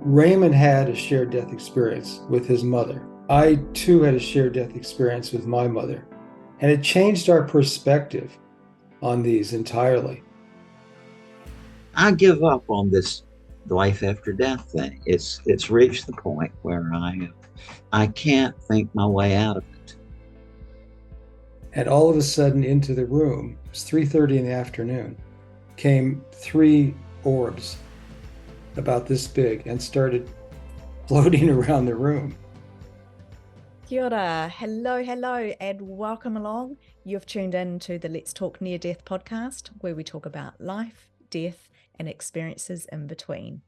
Raymond had a shared death experience with his mother. I too had a shared death experience with my mother. And it changed our perspective on these entirely. I give up on this life after death thing. It's reached the point where I can't think my way out of it. And all of a sudden into the room, it was 3:30 in the afternoon, came three orbs about this big and started floating around the room. Kia ora, hello, and welcome along. You've tuned in to the Let's Talk Near Death podcast, where we talk about life, death, and experiences in between.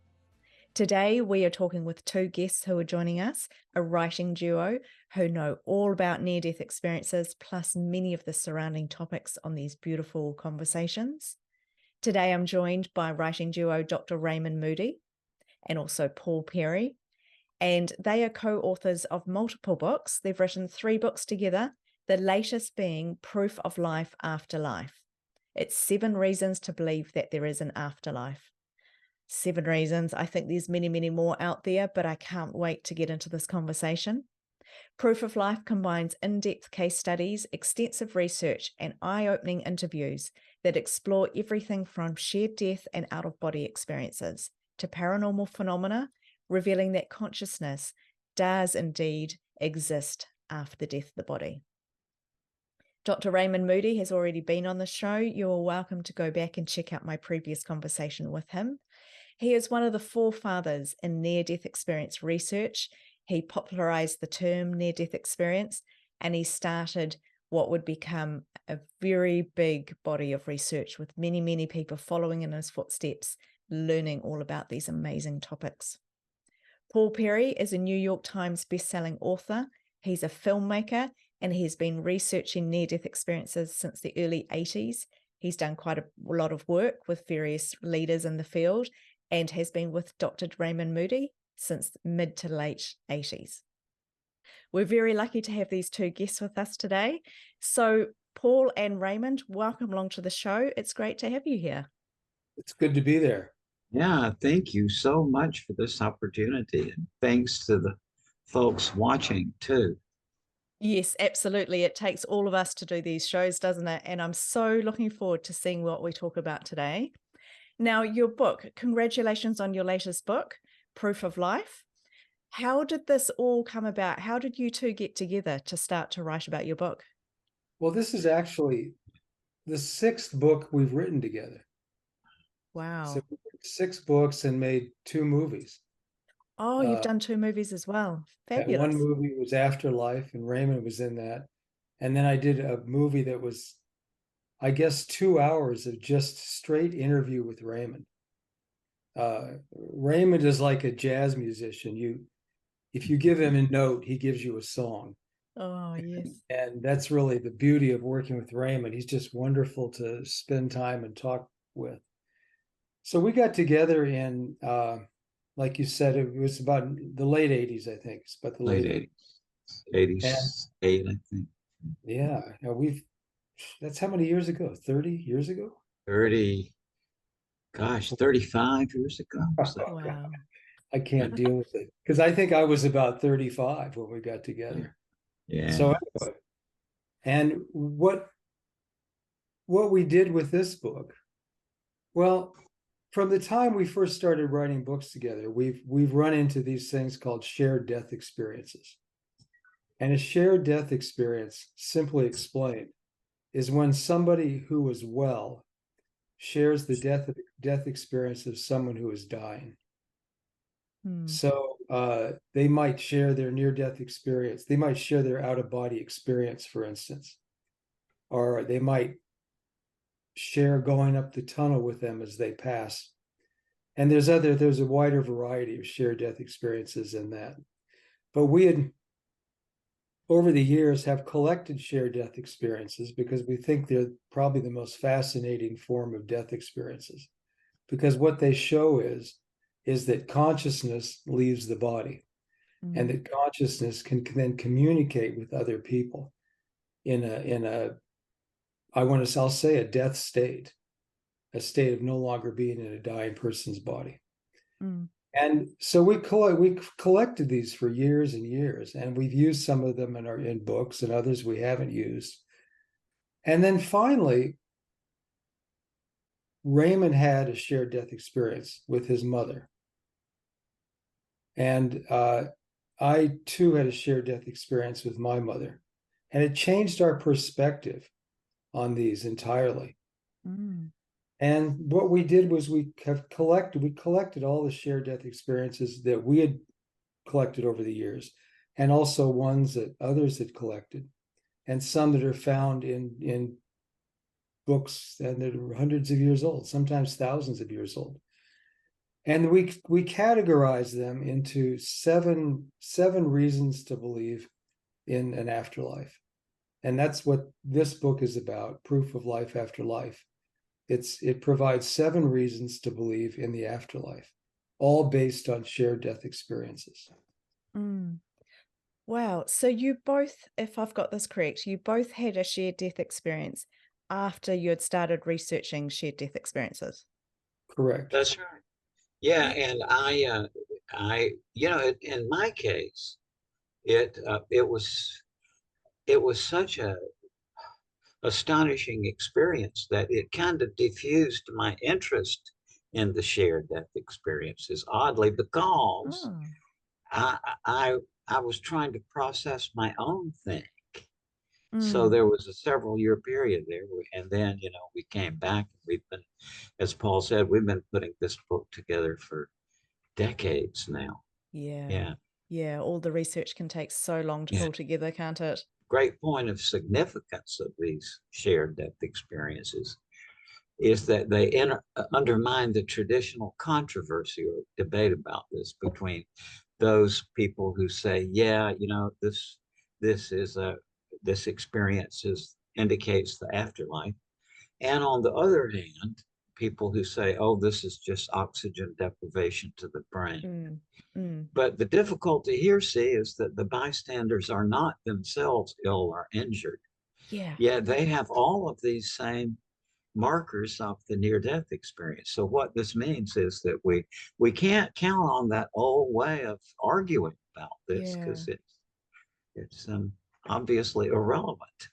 Today, we are talking with two guests who are joining us, a writing duo who know all about near-death experiences, plus many of the surrounding topics on these beautiful conversations. Today, I'm joined by writing duo Dr. Raymond Moody and also Paul Perry. And they are co-authors of multiple books. They've written 3 books together, the latest being Proof of Life, Afterlife. It's 7 reasons to believe that there is an afterlife. 7 reasons. I think there's many, many more out there, but I can't wait to get into this conversation. Proof of Life combines in-depth case studies, extensive research, and eye-opening interviews that explore everything from shared death and out-of-body experiences to paranormal phenomena, revealing that consciousness does indeed exist after the death of the body. Dr. Raymond Moody has already been on the show. You are welcome to go back and check out my previous conversation with him. He is one of the forefathers in near-death experience research. He popularized the term near-death experience, and he started what would become a very big body of research with many, many people following in his footsteps, learning all about these amazing topics. Paul Perry is a New York Times bestselling author. He's a filmmaker, and he's been researching near-death experiences since the early 80s. He's done quite a lot of work with various leaders in the field and has been with Dr. Raymond Moody since mid to late 80s. We're very lucky to have these two guests with us today. So Paul and Raymond, welcome along to the show. It's great to have you here. It's good to be there. Yeah, thank you so much for this opportunity. And thanks to the folks watching too. Yes, absolutely. It takes all of us to do these shows, doesn't it? And I'm so looking forward to seeing what we talk about today. Now, your book, congratulations on your latest book, Proof of Life. How did this all come about? How did you two get together to start to write about your book? Well, this is actually the 6th book we've written together. Wow. So 6 books and made 2 movies. Oh, you've done 2 movies as well. Fabulous. One movie was Afterlife, and Raymond was in that. And then I did a movie that was, I guess, 2 hours of just straight interview with Raymond. Raymond is like a jazz musician. If you give him a note, he gives you a song. Oh, yes. And that's really the beauty of working with Raymond. He's just wonderful to spend time and talk with. So we got together in, like you said, it was about the late 80s, I think. It's about the late 80s. 88, I think. Yeah, that's how many years ago? 30 years ago? 35 years ago. So, Wow. I can't deal with it because I think I was about 35 when we got together. yeah. So anyway, and what we did with this book, well, from the time we first started writing books together, we've run into these things called shared death experiences. And a shared death experience, simply explained, is when somebody who is well shares the death experience of someone who is dying. So they might share their near-death experience. They might share their out-of-body experience, for instance, or they might share going up the tunnel with them as they pass. And there's a wider variety of shared death experiences in that. But we had, over the years, have collected shared death experiences because we think they're probably the most fascinating form of death experiences. Because what they show is that consciousness leaves the body, and that consciousness can then communicate with other people in a I'll say a death state, a state of no longer being in a dying person's body. And so we collected these for years and years, and we've used some of them in books, and others we haven't used. And then finally, Raymond had a shared death experience with his mother. And I too had a shared death experience with my mother. And it changed our perspective on these entirely. Mm. And what we did was we collected all the shared death experiences that we had collected over the years, and also ones that others had collected, and some that are found in books and that are hundreds of years old, sometimes thousands of years old. And we categorize them into seven reasons to believe in an afterlife. And that's what this book is about, Proof of Life After Life. It provides 7 reasons to believe in the afterlife, all based on shared death experiences. Mm. Wow. So you both, if I've got this correct, you both had a shared death experience after you had started researching shared death experiences. Correct. That's right. Yeah, and in my case, it was such a astonishing experience that it kind of diffused my interest in the shared death experiences, oddly, because Oh. I I I was trying to process my own thing. So Mm. there was a several year period there, and then we came back. We've been, as Paul said, we've been putting this book together for decades now. Yeah. Yeah, Yeah. All the research can take so long to yeah. pull together, can't it? Great point of significance of these shared death experiences is that they undermine the traditional controversy or debate about this between those people who say, yeah, this experience indicates the afterlife, and on the other hand, people who say, oh, this is just oxygen deprivation to the brain. Mm. Mm. But the difficulty here, see, is that the bystanders are not themselves ill or injured. Yeah. Yet they have all of these same markers of the near-death experience. So what this means is that we can't count on that old way of arguing about this, Yeah. because it's obviously irrelevant.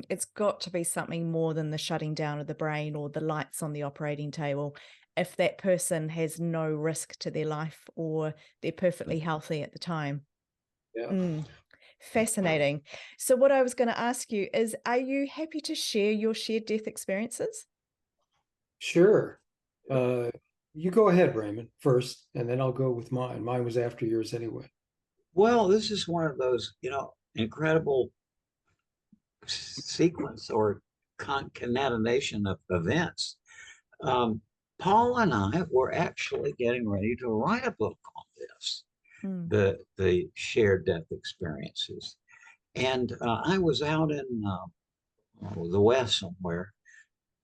It's got to be something more than the shutting down of the brain or the lights on the operating table. If that person has no risk to their life or they're perfectly healthy at the time. Yeah. Fascinating. So what I was going to ask you is, are you happy to share your shared death experiences? Sure. You go ahead, Raymond, first, and then I'll go with mine. Mine was after yours anyway. Well, this is one of those, incredible sequence or concatenation of events. Um, Paul and I were actually getting ready to write a book on this, Mm. the shared death experiences, and I was out in the West somewhere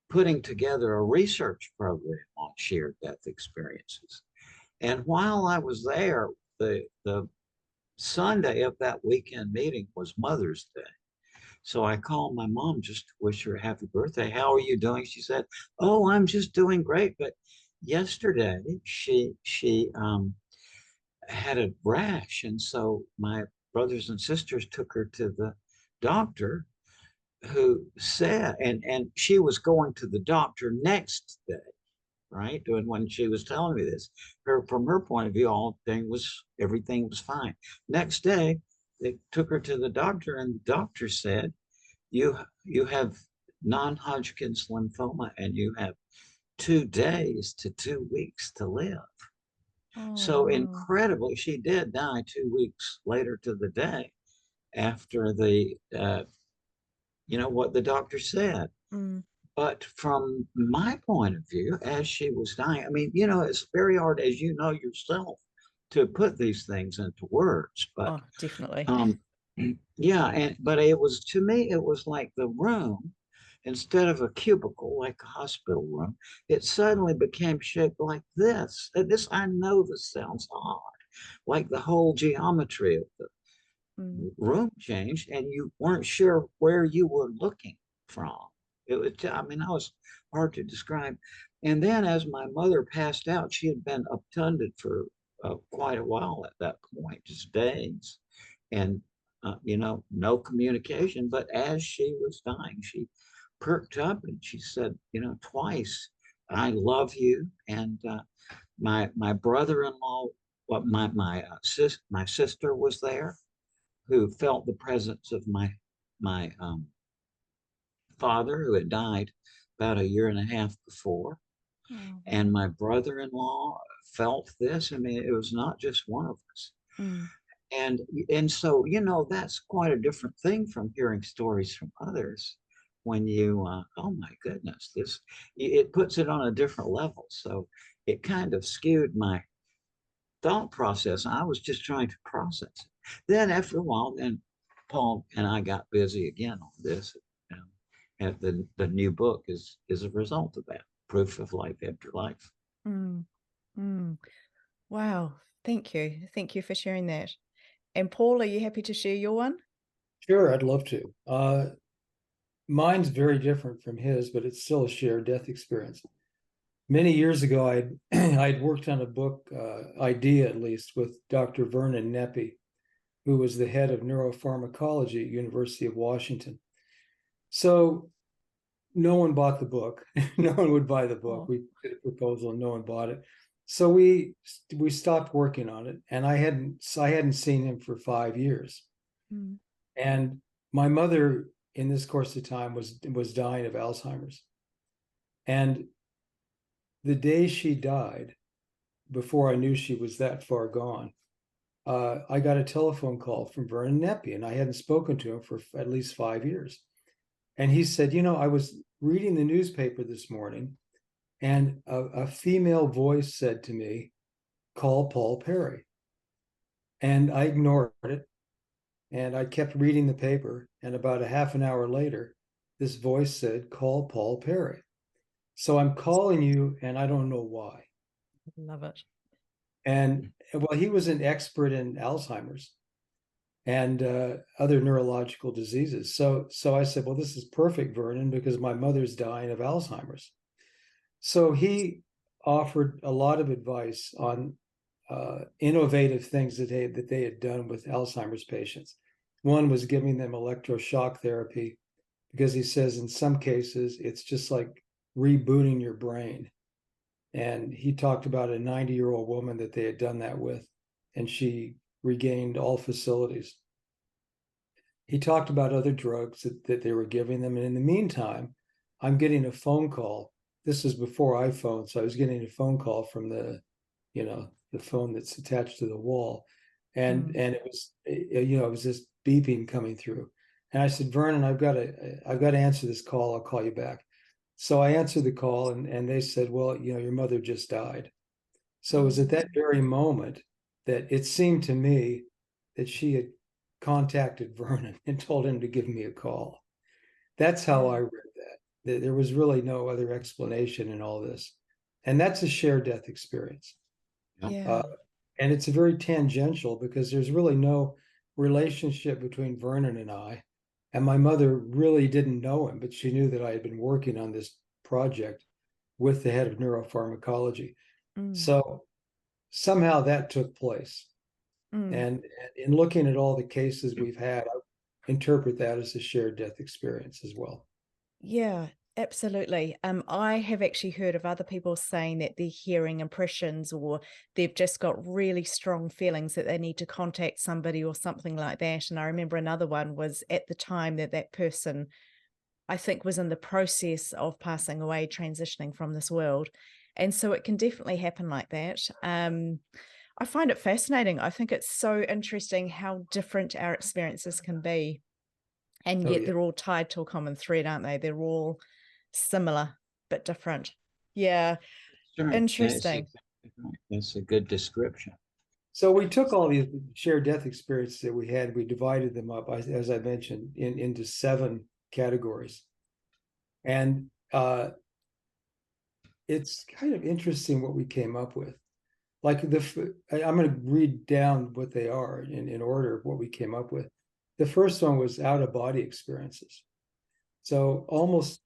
putting together a research program on shared death experiences. And while I was there, the Sunday of that weekend meeting was Mother's Day. So I called my mom just to wish her a happy birthday. How are you doing? She said, "Oh, I'm just doing great." But yesterday she had a rash, and so my brothers and sisters took her to the doctor, who said, and she was going to the doctor next day, right? And when she was telling me this, from her point of view, everything was fine. Next day, they took her to the doctor, and the doctor said, you have non-Hodgkin's lymphoma, and you have 2 days to 2 weeks to live. Oh, So wow. incredibly, she did die 2 weeks later to the day after what the doctor said. Mm. But from my point of view, as she was dying, I mean, it's very hard, as you know yourself, to put these things into words. But Oh, definitely. yeah, but it was, to me, it was like the room, instead of a cubicle like a hospital room, it suddenly became shaped like this. And this, I know this sounds odd, like the whole geometry of the Mm. room changed, and you weren't sure where you were looking from. I mean, I was hard to describe. And then as my mother passed out, she had been obtunded for quite a while at that point, just days. And, no communication. But as she was dying, she perked up and she said, twice, "I love you." And my brother-in-law, my sister was there, who felt the presence of my father, who had died about a year and a half before. Oh. And my brother-in-law felt this. I mean, it was not just one of us. Mm. And so, that's quite a different thing from hearing stories from others. When you, oh my goodness, it puts it on a different level. So it kind of skewed my thought process. I was just trying to process it. Then after a while, then Paul and I got busy again on this. And the new book is a result of that. Proof of Life After Life. Mm. Mm. Wow. Thank you. Thank you for sharing that. And Paul, are you happy to share your one? Sure, I'd love to. Mine's very different from his, but it's still a shared death experience. Many years ago, I'd worked on a book idea, at least, with Dr. Vernon Neppy, who was the head of neuropharmacology at University of Washington. So no one bought the book. No one would buy the book. Oh. We did a proposal and no one bought it. So we stopped working on it, and I hadn't seen him for 5 years. Mm. And my mother, in this course of time, was dying of Alzheimer's. And the day she died, before I knew she was that far gone, I got a telephone call from Vernon Neppy, and I hadn't spoken to him for at least 5 years. And he said, I was reading the newspaper this morning, and a female voice said to me, "Call Paul Perry." And I ignored it, and I kept reading the paper. And about a half an hour later, this voice said, "Call Paul Perry." So I'm calling you, and I don't know why. Love it. And well, he was an expert in Alzheimer's and other neurological diseases. So I said, well, this is perfect, Vernon, because my mother's dying of Alzheimer's. So he offered a lot of advice on innovative things that they had done with Alzheimer's patients. One was giving them electroshock therapy, because he says in some cases it's just like rebooting your brain. And he talked about a 90-year-old woman that they had done that with, and she regained all facilities. He talked about other drugs that they were giving them. And in the meantime, I'm getting a phone call. This is before iPhone, so I was getting a phone call from the phone that's attached to the wall. And it was, it was just beeping coming through. And I said, Vernon, I've got to answer this call. I'll call you back. So I answered the call, and they said, well, your mother just died. So it was at that very moment that it seemed to me that she had contacted Vernon and told him to give me a call. That's how I read that. There was really no other explanation in all this. And that's a shared death experience. Yeah. And it's very tangential, because there's really no relationship between Vernon and I. And my mother really didn't know him, but she knew that I had been working on this project with the head of neuropharmacology. So somehow that took place. And in looking at all the cases we've had, I interpret that as a shared death experience as well. Yeah, absolutely. I have actually heard of other people saying that they're hearing impressions, or they've just got really strong feelings that they need to contact somebody or something like that. And I remember another one was at the time that person, I think, was in the process of passing away, transitioning from this world. And so it can definitely happen like that. I find it fascinating. I think it's so interesting how different our experiences can be. And yet they're all tied to a common thread, aren't they? They're all similar, but different. Yeah. Sure. Interesting. That's a good description. So we took all these shared death experiences that we had, we divided them up, as I mentioned, into 7 categories. And it's kind of interesting what we came up with. Like I'm going to read down what they are in order of what we came up with. The first one was out-of-body experiences. So almost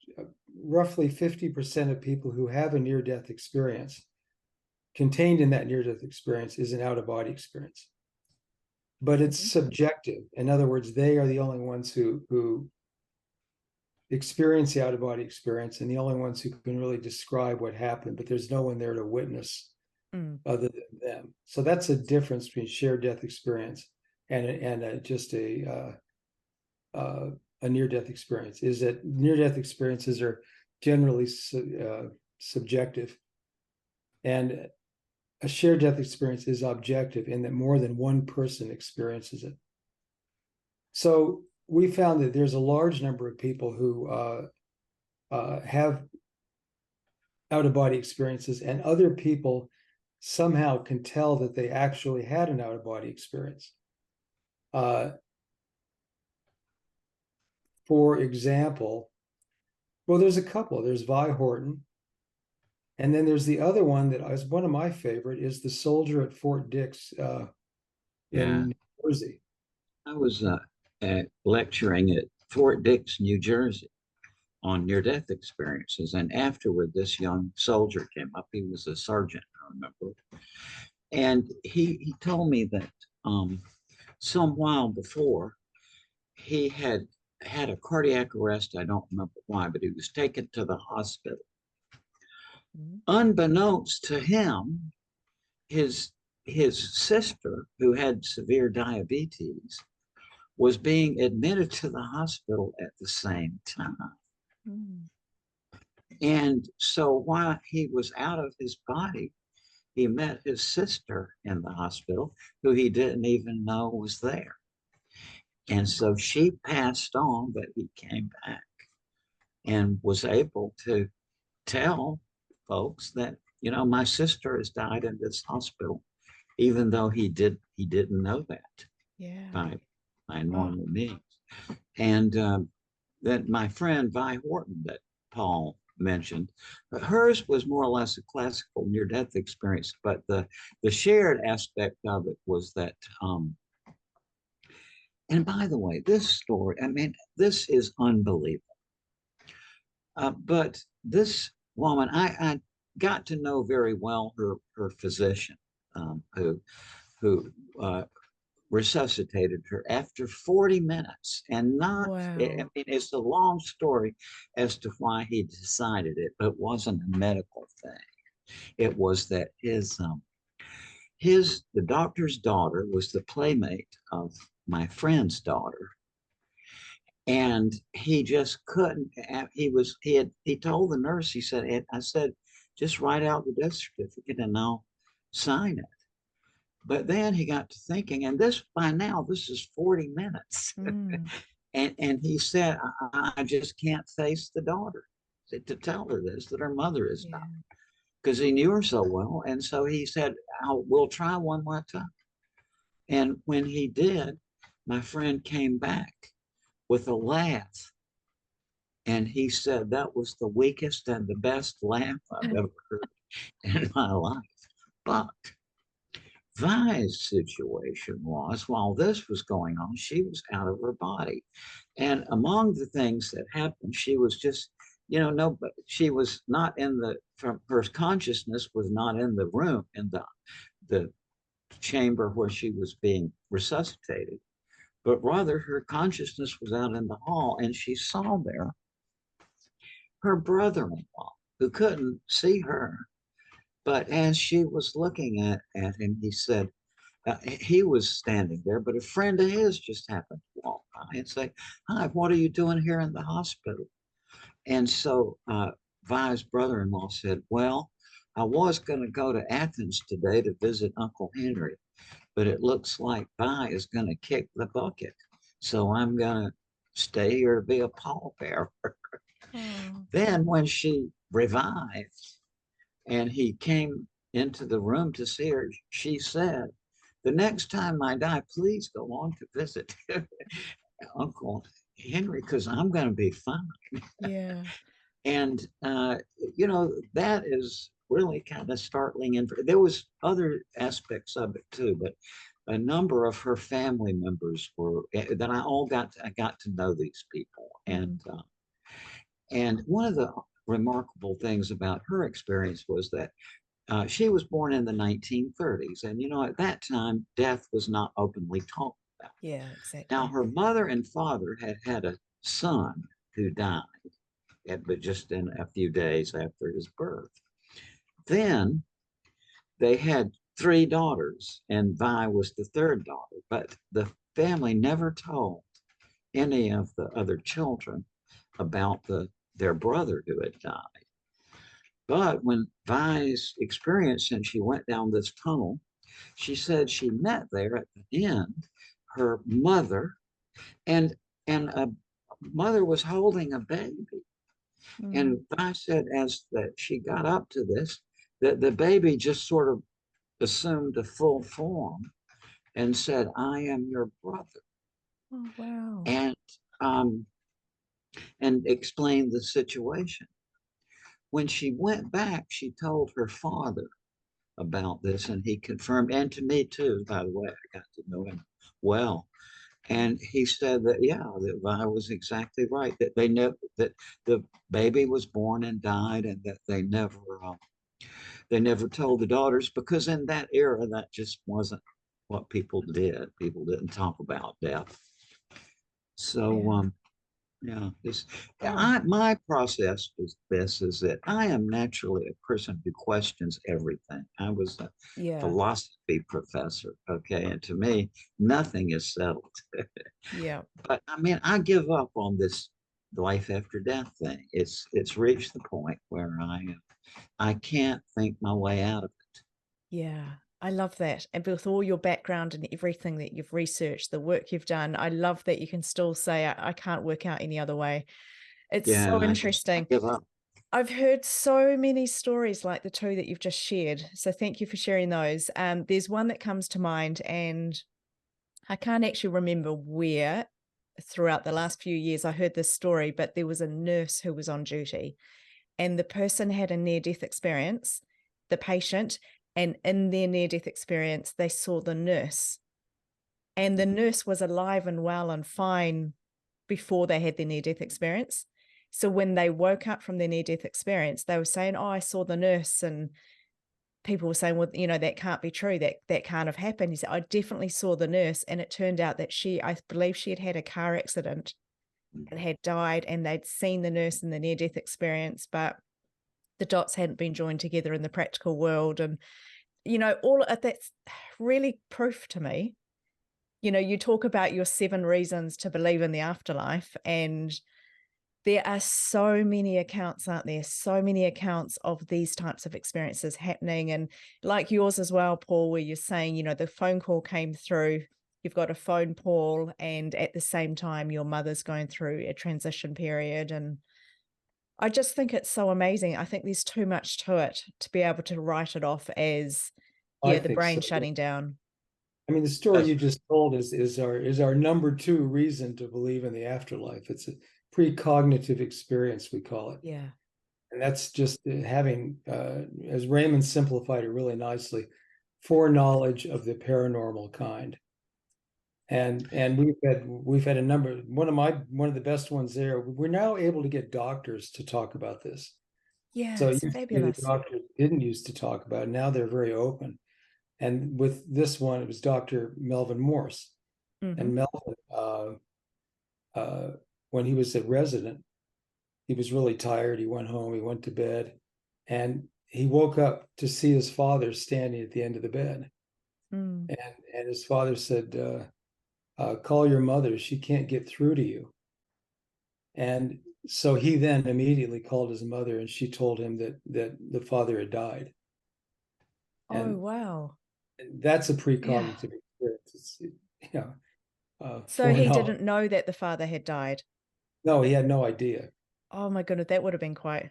roughly 50% of people who have a near-death experience, contained in that near-death experience is an out-of-body experience. But it's subjective. In other words, they are the only ones who experience the out-of-body experience and the only ones who can really describe what happened, but there's no one there to witness other than them. So that's a difference between shared death experience and just a near-death experience, is that near-death experiences are generally subjective, and a shared death experience is objective in that more than one person experiences it. So we found that there's a large number of people who have out-of-body experiences, and other people somehow can tell that they actually had an out-of-body experience. For example, well, there's a couple. There's Vi Horton, and then there's the other one that is one of my favorite, is the soldier at Fort Dix in New Jersey. I was lecturing at Fort Dix, New Jersey, on near-death experiences, and afterward, this young soldier came up. He was a sergeant, I remember, and he told me that some while before he had a cardiac arrest. I don't remember why, but he was taken to the hospital. Unbeknownst to him, his sister, who had severe diabetes, was being admitted to the hospital at the same time. And so while he was out of his body, he met his sister in the hospital, who he didn't even know was there. And so she passed on, but he came back and was able to tell folks that, you know, my sister has died in this hospital, even though he didn't know that by normal means. And that my friend Vi Horton that Paul mentioned, hers was more or less a classical near-death experience, but the shared aspect of it was that and by the way, this story, I mean, this is unbelievable. But this woman, I got to know very well her physician, who resuscitated her after 40 minutes. And not, I mean, it's a long story as to why he decided it, but it wasn't a medical thing. It was that the doctor's daughter was the playmate of my friend's daughter, and he just couldn't. He told the nurse, he said, I said, just write out the death certificate and I'll sign it. But then he got to thinking, and by now this is 40 minutes, and he said, I just can't face the daughter to tell her this, that her mother is not, because he knew her so well. And so he said, we'll try one more time. And when he did, my friend came back with a laugh. And he said, that was the weakest and the best laugh I've ever heard in my life. But Vi's situation was, while this was going on, she was out of her body. And among the things that happened, she was just, you know, she was not her consciousness was not in the room, in the chamber where she was being resuscitated, but rather her consciousness was out in the hall, and she saw there her brother-in-law, who couldn't see her. But as she was looking at him, he said, he was standing there, but a friend of his just happened to walk by and say, hi, what are you doing here in the hospital? And so Vi's brother-in-law said, well, I was going to go to Athens today to visit Uncle Henry, but it looks like Vi is going to kick the bucket. So I'm going to stay here to be a pallbearer. Then when she revived and he came into the room to see her, she said, the next time I die, please go on to visit Uncle Henry, because I'm going to be fine. Yeah. And, you know, that is really kind of startling. And there was other aspects of it too, but a number of her family members were, that I got to know these people. And And one of the remarkable things about her experience was that she was born in the 1930s. And, at that time, death was not openly talked about. Yeah, Now, exactly. her mother and father had had a son who died, but just in a few days after his birth. Then they had three daughters, and Vi was the third daughter, but the family never told any of the other children about their brother who had died. But when Vi's experience, and she went down this tunnel, she said she met there at the end her mother, and a mother was holding a baby. And Vi said as that she got up to this, that the baby just sort of assumed a full form and said, "I am your brother," Oh, wow. um, and explained the situation. When she went back, she told her father about this, and he confirmed, and to me too, by the way, I got to know him well. And he said that, yeah, that Vi was exactly right, that that the baby was born and died, and that they never told the daughters, because in that era, that just wasn't what people did. People didn't talk about death. So, Yeah. yeah, Wow. my process is this: is that I am naturally a person who questions everything. I was a Yeah. philosophy professor, okay, and to me, nothing is settled. Yeah. But I mean, I give up on this life after death thing. It's reached the point where I can't think my way out of it. Yeah. I love that. And with all your background and everything that you've researched, the work you've done, I love that you can still say, I can't work out any other way. It's Yeah, so I interesting. give up. I've heard so many stories like the two that you've just shared. So thank you for sharing those. There's one that comes to mind, and I can't actually remember where throughout the last few years I heard this story, but there was a nurse who was on duty, and the person had a near-death experience, the patient, and in their near-death experience, they saw the nurse. And the nurse was alive and well and fine before they had their near-death experience. So when they woke up from their near-death experience, they were saying, "Oh, I saw the nurse," and people were saying, "Well, that can't be true. That can't have happened." He said, "I definitely saw the nurse," and it turned out that I believe she had had a car accident and had died, and they'd seen the nurse in the near-death experience, but the dots hadn't been joined together in the practical world. And all of that's really proof to me. You talk about your 7 reasons to believe in the afterlife, and there are so many accounts, aren't there? So many accounts of these types of experiences happening. And like yours as well, Paul, where you're saying, the phone call came through, you've got a phone, Paul, and at the same time, your mother's going through a transition period. And I just think it's so amazing. I think there's too much to it to be able to write it off as, I the think brain so. shutting down. I mean, the story That's you just told is our number 2 reason to believe in the afterlife. It's a precognitive experience, we call it. Yeah. And that's just having, as Raymond simplified it really nicely, foreknowledge of the paranormal kind. And we've had a number. One of the best ones there. We're now able to get doctors to talk about this. Yeah, So it it's used to be the fabulous. doctors didn't used to talk about it. Now they're very open. And with this one, it was Dr. Melvin Morse. Mm-hmm. And Melvin, uh, when he was a resident, he was really tired. He went home, he went to bed, and he woke up to see his father standing at the end of the bed. Mm. And his father said, call your mother. She can't get through to you. And so he then immediately called his mother, and she told him that the father had died. Oh, And wow. that's a Yeah. precognitive experience. It's, So he foreknowledge. didn't know that the father had died. No, he had no idea. Oh my goodness, that would have been quite,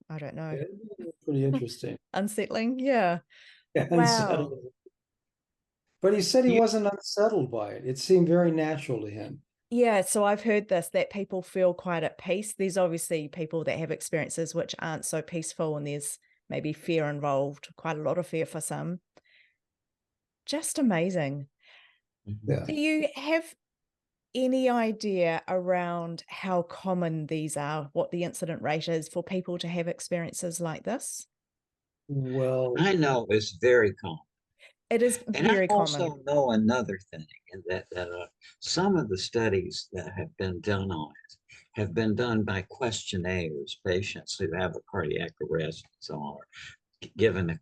I don't know, Yeah, pretty interesting. unsettling. Yeah. Wow. Unsettling. But he said he you. wasn't unsettled by it. It seemed very natural to him. Yeah, so I've heard this, that people feel quite at peace. There's obviously people that have experiences which aren't so peaceful, and there's maybe fear involved, quite a lot of fear for some. Just amazing. Mhm. Yeah. Do you have any idea around how common these are, what the incident rate is for people to have experiences like this? Well, I know it's very common. It is And I very common. also know another thing, and that some of the studies that have been done on it have been done by questionnaires. Patients who have a cardiac arrest and so on are given a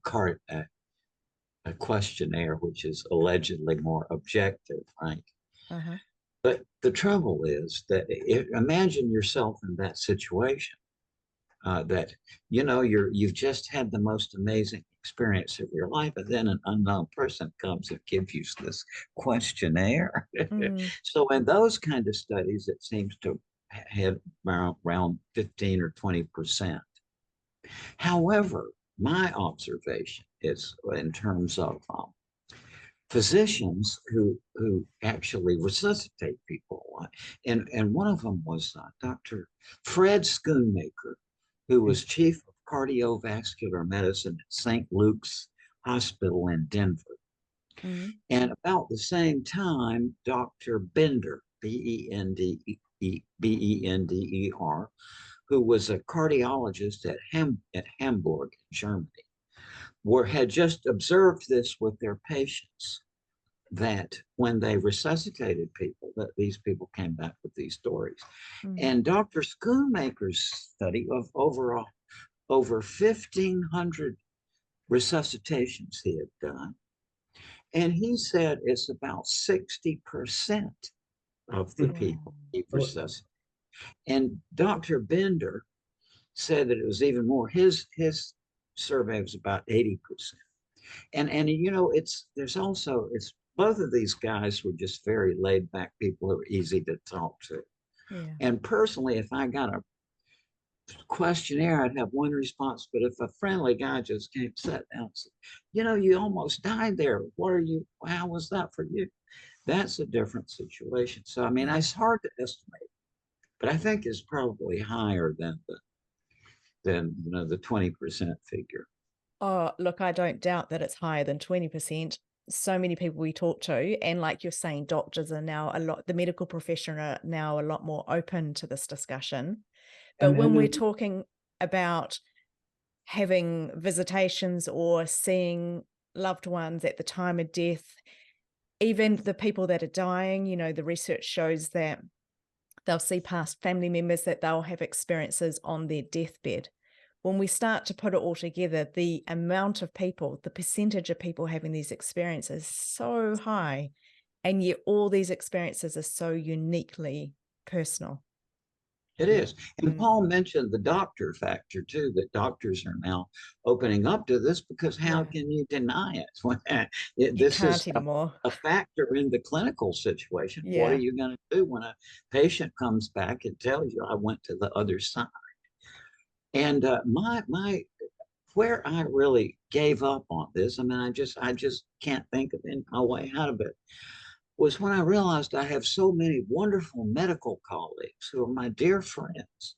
questionnaire, which is allegedly more objective, right? Uh-huh. But the trouble is that imagine yourself in that situation, that you've just had the most amazing experience of your life, and then an unknown person comes and gives you this questionnaire. Mm. So in those kind of studies, it seems to have around 15 or 20%. However, my observation is in terms of physicians who actually resuscitate people, and one of them was Dr. Fred Schoonmaker, who was chief of cardiovascular medicine at St. Luke's Hospital in Denver. Mm. And about the same time, Dr. Bender, Bender, who was a cardiologist at Hamburg, Germany, had just observed this with their patients, that when they resuscitated people, that these people came back with these stories. Mm. And Dr. Schoonmaker's study of over 1,500 resuscitations he had done, and he said it's about 60% of the people he resuscitated. And Dr. Bender said that it was even more. His survey was about 80%. And there's both of these guys were just very laid back people who are easy to talk to. Yeah. And personally, if I got a questionnaire, I'd have one response. But if a friendly guy just came, sat down and said, you almost died there. How was that for you? That's a different situation. So, I mean, it's hard to estimate, but I think it's probably higher than the 20% figure. Oh, look, I don't doubt that it's higher than 20%. So many people we talk to, and like you're saying, doctors are now the medical profession are now a lot more open to this discussion. But when we're talking about having visitations or seeing loved ones at the time of death, even the people that are dying, the research shows that they'll see past family members, that they'll have experiences on their deathbed. When we start to put it all together, the amount of people, the percentage of people having these experiences is so high, and yet all these experiences are so uniquely personal. It is. And Paul mentioned the doctor factor too, that doctors are now opening up to this, because how can you deny it when this is anymore. a factor in the clinical situation? Yeah. What are you going to do when a patient comes back and tells you, I went to the other side? And where I really gave up on this, I mean, I just can't think of my way out of it, was when I realized I have so many wonderful medical colleagues who are my dear friends,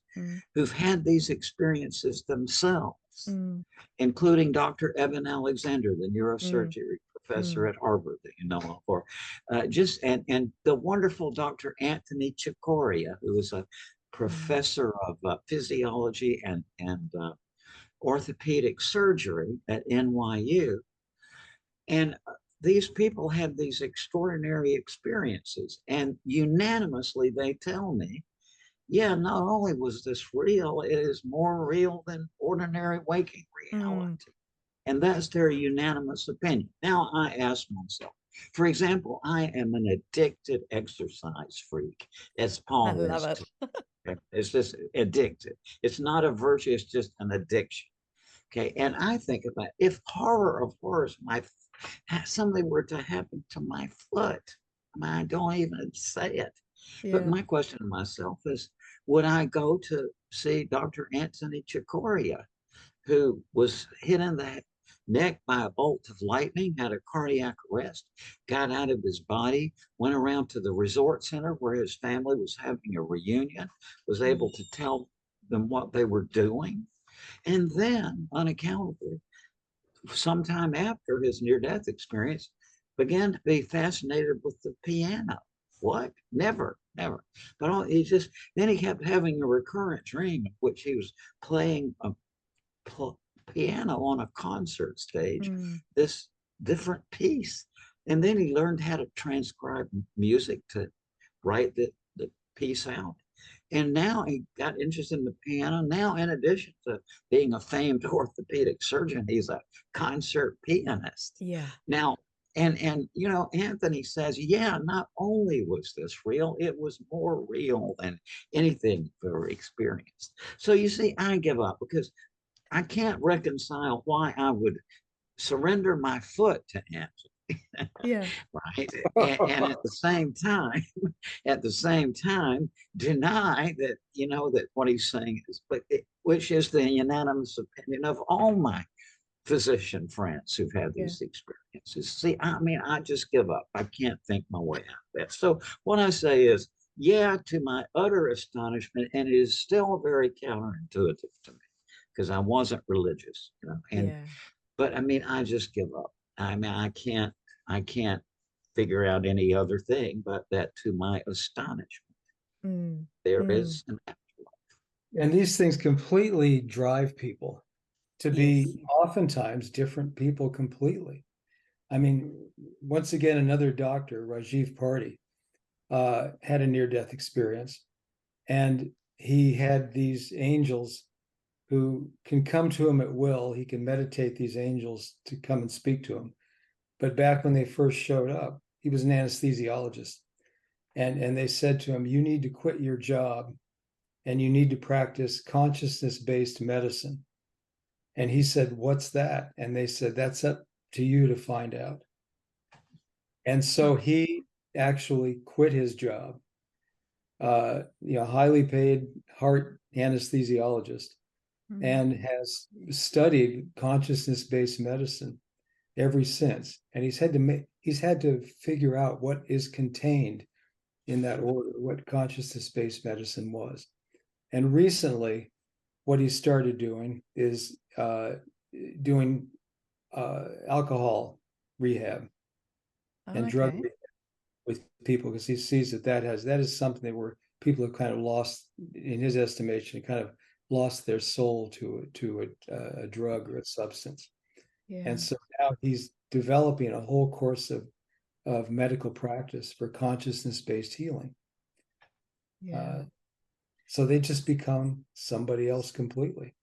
who've had these experiences themselves, including Dr. Evan Alexander, the neurosurgery professor at Harvard that you know of, or and the wonderful Dr. Anthony Chicoria, who is a professor of physiology and orthopedic surgery at NYU. And these people had these extraordinary experiences, and unanimously they tell me, yeah, not only was this real, it is more real than ordinary waking reality. And that's their unanimous opinion. Now I ask myself, for example, I am an addicted exercise freak, as Paul is. I love it. It's just addicted. It's not a virtue, it's just an addiction. Okay. And I think about, if horror of horrors, something were to happen to my foot, I mean, I don't even say it. But my question to myself is, would I go to see Dr. Anthony Chicoria, who was hit in the neck by a bolt of lightning, had a cardiac arrest, got out of his body, went around to the resort center where his family was having a reunion, was able to tell them what they were doing, and then unaccountably, sometime after his near-death experience, began to be fascinated with the piano. what? Never, never. But he just, then he kept having a recurrent dream in which he was playing a piano on a concert stage, Mm. this different piece. And then he learned how to transcribe music to write the piece out. And now he got interested in the piano. Now, in addition to being a famed orthopedic surgeon, he's a concert pianist. Yeah. Now, and you know, Anthony says, yeah, not only was this real, it was more real than anything we've ever experienced. So you see, I give up because I can't reconcile why I would surrender my foot to Anthony. Yeah. Right. And at the same time, deny that, you know, that what he's saying is, which is the unanimous opinion of all my physician friends who've had these experiences. See, I mean, I just give up. I can't think my way out of that. So what I say is, yeah, to my utter astonishment, and it is still very counterintuitive to me because I wasn't religious, you know, and but I mean, I just give up. I mean, I can't figure out any other thing but that to my astonishment, there is an afterlife. And these things completely drive people to be Yes. oftentimes different people completely. I mean, once again, another doctor, Rajiv Party, had a near-death experience, and he had these angels who can come to him at will. He can meditate these angels to come and speak to him. But back when they first showed up, he was an anesthesiologist. And they said to him, you need to quit your job and you need to practice consciousness-based medicine. And he said, what's that? And they said, that's up to you to find out. And so he actually quit his job, you know, highly paid heart anesthesiologist, and has studied consciousness-based medicine ever since. And he's had to figure out what is contained in that order, what consciousness-based medicine was. And recently, what he started doing is doing alcohol rehab and drug rehab with people, because he sees that is something where people have kind of lost, in his estimation, kind of lost their soul to a drug or a substance. And so now he's developing a whole course of medical practice for consciousness-based healing. So they just become somebody else completely.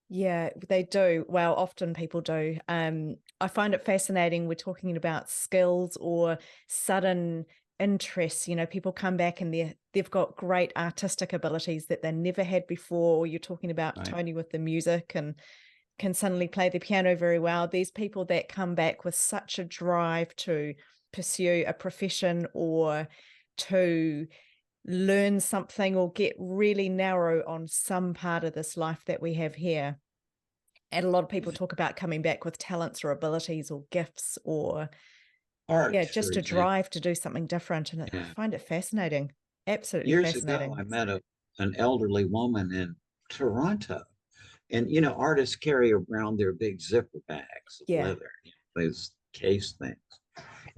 Yeah, they do. Well, often people do. I find it fascinating. We're talking about skills or sudden interests. You know, people come back and they've got great artistic abilities that they never had before. You're talking about Tony with the music and can suddenly play the piano very well. These people that come back with such a drive to pursue a profession or to learn something or get really narrow on some part of this life that we have here. And a lot of people talk about coming back with talents or abilities or gifts or art, just a drive to do something different. And I find it fascinating. Absolutely fascinating. Years ago, I met an elderly woman in Toronto, and you know, artists carry around their big zipper bags of leather, you know, those case things.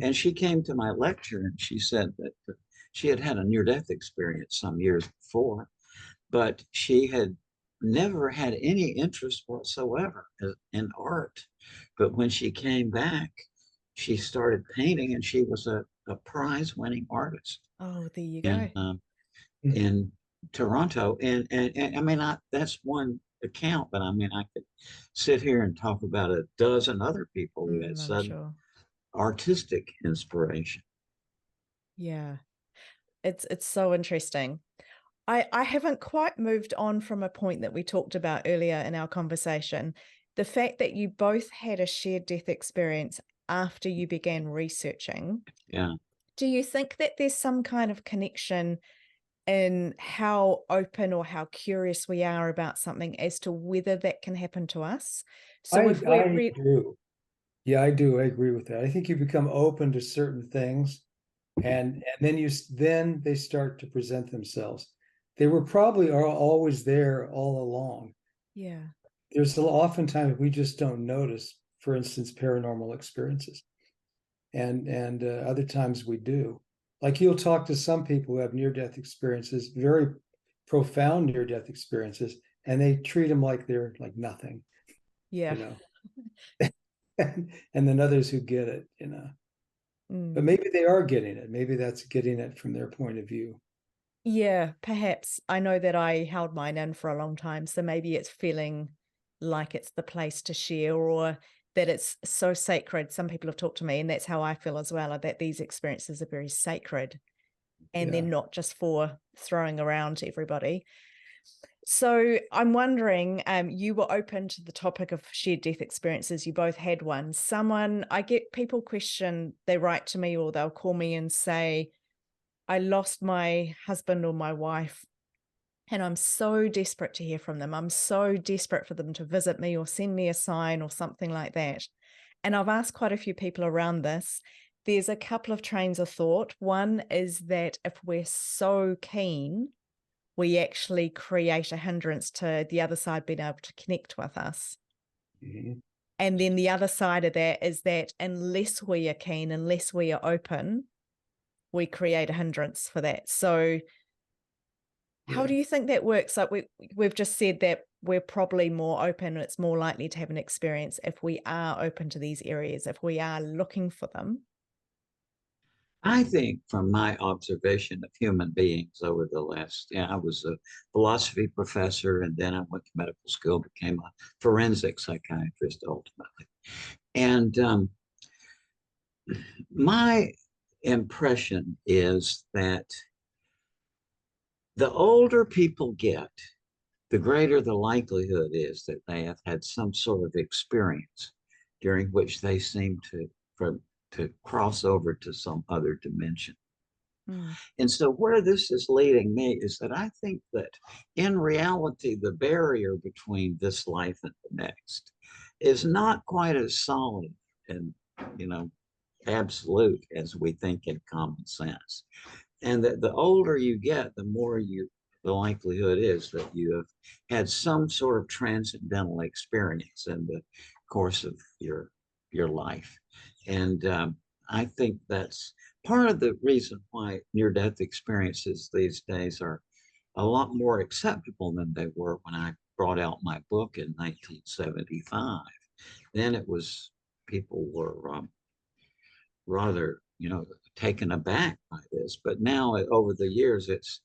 And she came to my lecture and she said that she had had a near-death experience some years before, but she had never had any interest whatsoever in art. But when she came back, she started painting, and she was a prize-winning artist. Oh, there you go. In Toronto. And I mean, that's one account, but I mean, I could sit here and talk about a dozen other people who had sudden artistic inspiration. Yeah, it's so interesting. I haven't quite moved on from a point that we talked about earlier in our conversation. The fact that you both had a shared death experience after you began researching. Yeah. Do you think that there's some kind of connection in how open or how curious we are about something as to whether that can happen to us? So I do. Yeah, I do. I agree with that. I think you become open to certain things, and then they start to present themselves. They were probably always there all along. Yeah. There's oftentimes we just don't notice, for instance, paranormal experiences, and other times we do. Like you'll talk to some people who have near-death experiences, very profound near-death experiences, and they treat them like they're like nothing, Yeah. you know. And then others who get it, you know. But Mm. maybe they are getting it. Maybe that's getting it from their point of view. Yeah, perhaps. I know that I held mine in for a long time, so maybe it's feeling like it's the place to share, or that it's so sacred. Some people have talked to me, and that's how I feel as well, that these experiences are very sacred and they're Yeah. not just for throwing around to everybody. So I'm wondering, you were open to the topic of shared death experiences. You both had one. I get people question, they write to me or they'll call me and say, I lost my husband or my wife, and I'm so desperate to hear from them. I'm so desperate for them to visit me or send me a sign or something like that. And I've asked quite a few people around this. There's a couple of trains of thought. One is that if we're so keen, we actually create a hindrance to the other side being able to connect with us. Mhm. And then the other side of that is that unless we are keen, unless we are open, we create a hindrance for that. So how do you think that works? Like we've just said that we're probably more open and it's more likely to have an experience if we are open to these areas, if we are looking for them. I think from my observation of human beings over the last, I was a philosophy professor and then I went to medical school, became a forensic psychiatrist ultimately. And my impression is that the older people get, the greater the likelihood is that they have had some sort of experience during which they seem to cross over to some other dimension. Mm. And so where this is leading me is that I think that in reality, the barrier between this life and the next is not quite as solid and, you know, absolute as we think in common sense. And that the older you get, the likelihood is that you have had some sort of transcendental experience in the course of your life. And I think that's part of the reason why near-death experiences these days are a lot more acceptable than they were when I brought out my book in 1975. Then it was people were rather, taken aback by this. But now, over the years, it's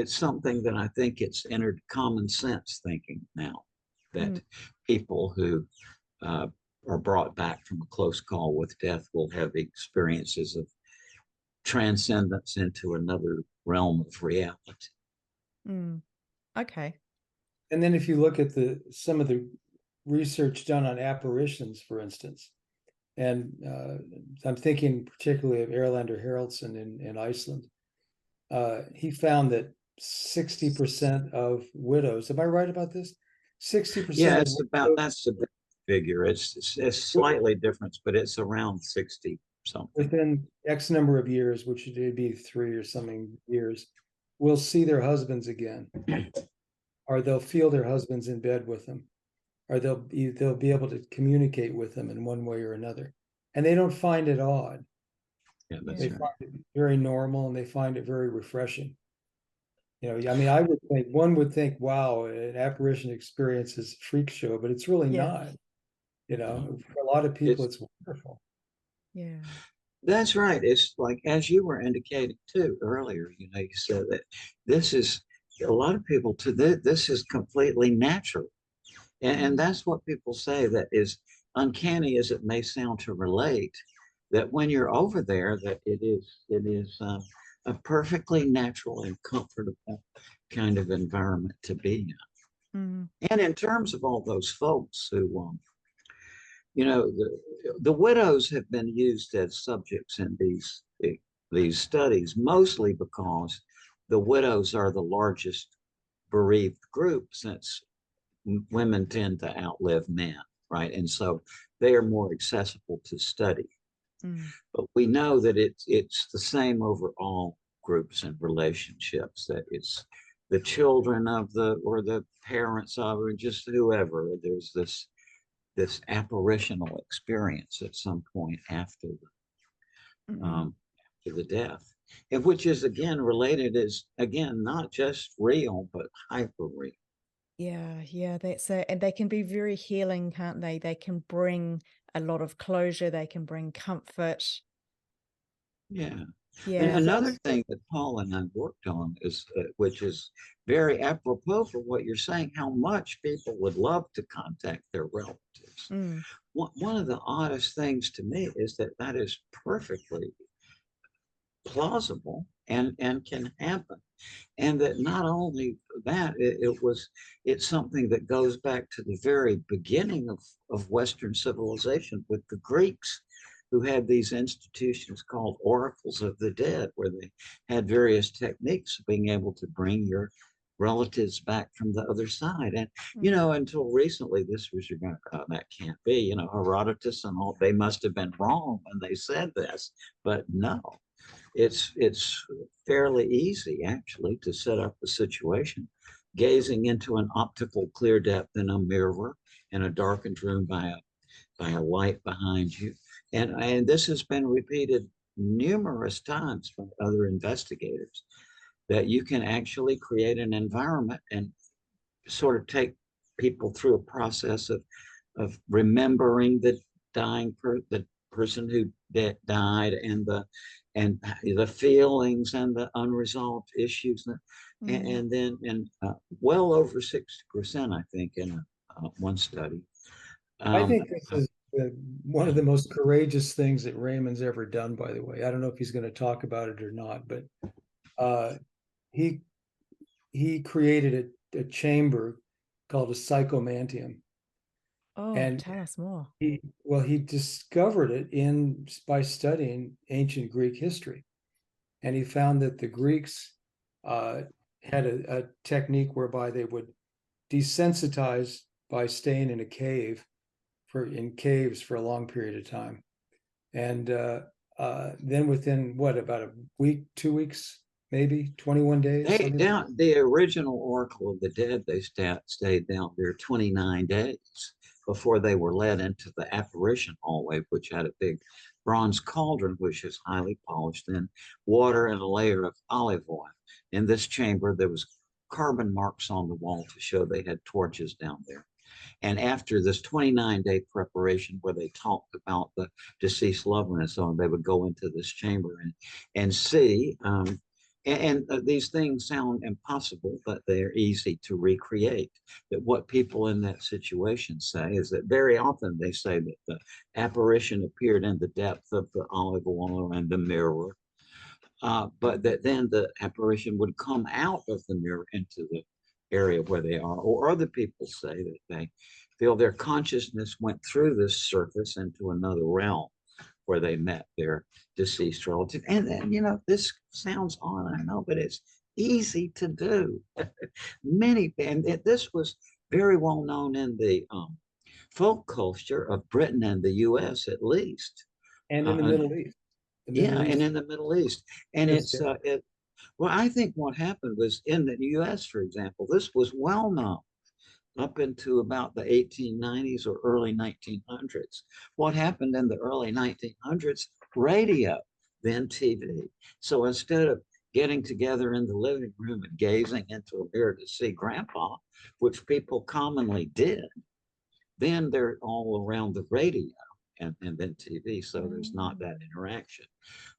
something that I think it's entered common sense thinking now that people who are brought back from a close call with death will have experiences of transcendence into another realm of reality. Mm. Okay. And then if you look at some of the research done on apparitions, for instance, and I'm thinking particularly of Erlander Haraldsson in Iceland. He found that 60% of widows, am I right about this? 60% Yeah, of widows that's the big figure. It's slightly different, but it's around 60 something. within X number of years, which would be 3 or something years, will see their husbands again, or they'll feel their husbands in bed with them, or they'll be able to communicate with them in one way or another, and they don't find it odd. Yeah, that's They right. find it very normal and they find it very refreshing. I mean, I would think one would think, wow, an apparition experience is a freak show, but it's really Yeah. not. For a lot of people, It's it's wonderful. Yeah. That's right. It's like, as you were indicating too earlier, you said that this is a lot of people this is completely natural. And that's what people say, that is uncanny as it may sound to relate, that when you're over there, that it is a perfectly natural and comfortable kind of environment to be Mm. in. And in terms of all those folks who the widows have been used as subjects in these studies, mostly because the widows are the largest bereaved group, since women tend to outlive men, right? And so they are more accessible to study. Mm. But we know that it's the same over all groups and relationships, that it's the children of or the parents of, or just whoever. There's this apparitional experience at some point after Mm. the death. and which is again related is again not just real but hyper real. Yeah, that's it. And they can be very healing, can't they? They can bring a lot of closure, they can bring comfort. Yeah. And Yeah. another thing that Paul and I worked on is, which is very apropos for what you're saying, how much people would love to contact their relatives. Mm. One of the oddest things to me is that that is perfectly plausible and can happen. And that not only that, it's something that goes back to the very beginning of Western civilization with the Greeks, who had these institutions called oracles of the dead, where they had various techniques of being able to bring your relatives back from the other side. And, you know, until recently, this was your going, oh, that can't be, you know, Herodotus and all, they must have been wrong when they said this. But no, it's fairly easy actually to set up a situation gazing into an optical clear depth in a mirror in a darkened room by a light behind you. And this has been repeated numerous times by other investigators, that you can actually create an environment and sort of take people through a process of remembering the the person who died, and the feelings and the unresolved issues, and then well over 60%, I think, in one study. I think this is one of the most courageous things that Raymond's ever done, by the way. I don't know if he's going to talk about it or not, but he created a chamber called a psychomantium. Oh, And tell us more. he discovered it by studying ancient Greek history. And he found that the Greeks had a technique whereby they would desensitize by staying in caves for a long period of time. And then within about a week, 2 weeks, maybe 21 days. The original Oracle of the Dead, they stayed down there 29 days before they were led into the apparition hallway, which had a big bronze cauldron, which is highly polished, and water and a layer of olive oil. In this chamber, there was carbon marks on the wall to show they had torches down there. And after this 29-day preparation, where they talked about the deceased loved one and so on, they would go into this chamber and see. These things sound impossible, but they're easy to recreate. That what people in that situation say is that very often they say that the apparition appeared in the depth of the olive oil and the mirror, but that then the apparition would come out of the mirror into the area where they are. Or other people say that they feel their consciousness went through this surface into another realm where they met their deceased relative. And you know, this sounds odd, I know, but it's easy to do. This was very well known in the folk culture of Britain and the US at least. And in the Middle East. And in the Middle East. And Yes, well, I think what happened was in the US, for example, this was well known up into about the 1890s or early 1900s. What happened in the early 1900s? Radio, then TV. So instead of getting together in the living room and gazing into a mirror to see grandpa, which people commonly did, then they're all around the radio and then TV. So there's not that interaction.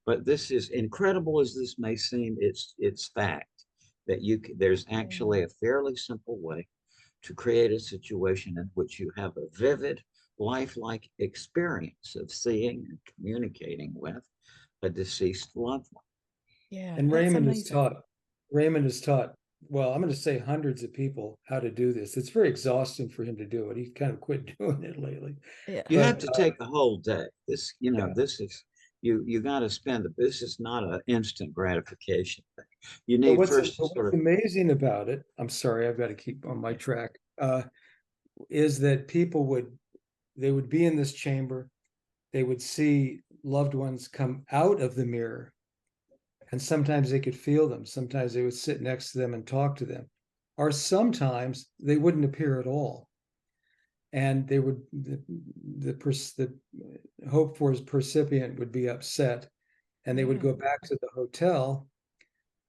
But this is incredible as this may seem, it's fact that there's actually a fairly simple way to create a situation in which you have a vivid, lifelike experience of seeing and communicating with a deceased loved one. Yeah, and that's Raymond amazing. has taught, well, I'm going to say hundreds of people how to do this. It's very exhausting for him to do it. He kind of quit doing it lately. Yeah. You have to take the whole day. This, you know, Yeah. this is you got to spend. This is not an instant gratification thing. You But need first to what's sort of. amazing about it, I'm sorry, I've got to keep on my track, is that they would be in this chamber, they would see loved ones come out of the mirror, and sometimes they could feel them, sometimes they would sit next to them and talk to them, or sometimes they wouldn't appear at all. And they would the hope for percipient would be upset, and they would go back to the hotel,